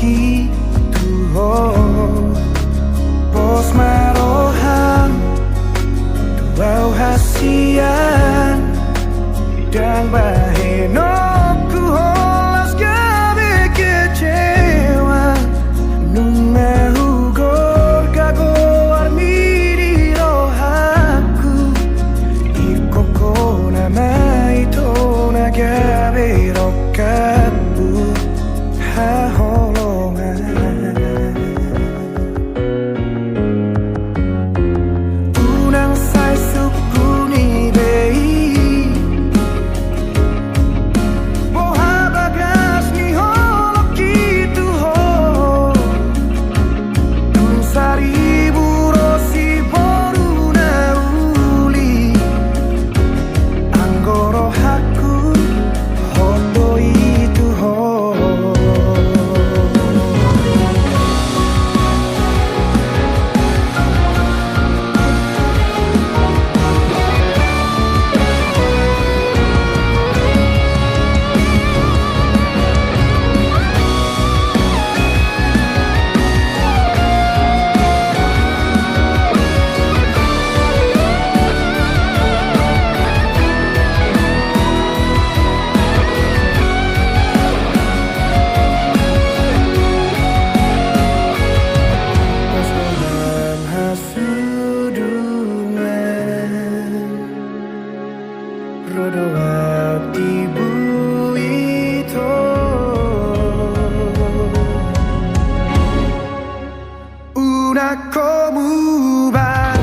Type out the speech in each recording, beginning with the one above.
gitu Pos marohan Tuau hasian Bidang baheno ku holas gabe kecewa Nunga hugor gago armiri rohaku Ikoko nama itu gabe rokabu haholongan Unang say suku ni bei Boha bagas ni holok gitu ho Tun saribu rosi boruna uli Anggoro haku hoto itu ho Rodo hati bu itu Una como va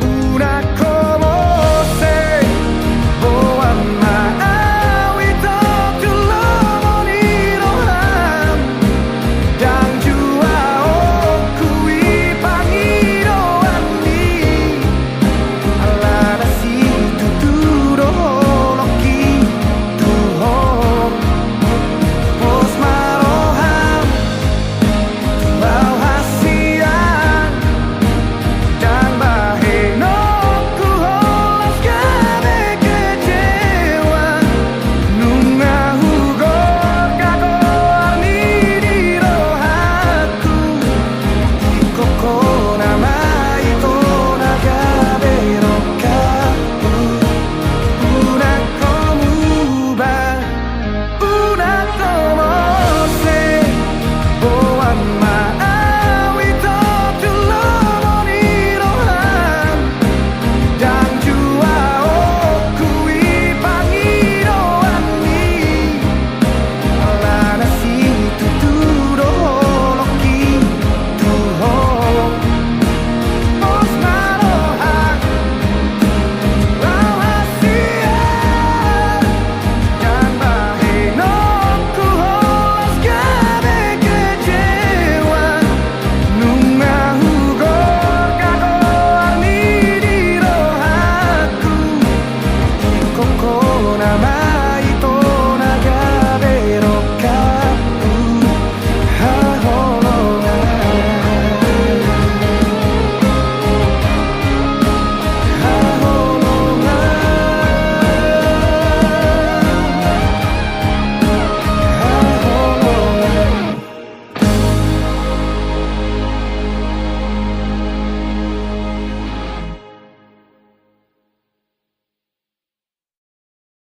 Una como se Boan maawi to lomoni roham Dan jua okui pangiro andi Alana si tuturo loki tuho Pos maroham Tuau hasian Dan baheno ku holas gabe kecewa Nunga hugor gago armiri rohaku Ikoko nama itu gabe rokabu Una como va Una como se Boan maawi to lomoni roham Dan jua okui pangiro andi Alana si tuturo loki tuho Pos marohan Tuau hasian Dan baheno ku holas gabe kecewa Nunga hugor gago armiri rohaku Ikoko nama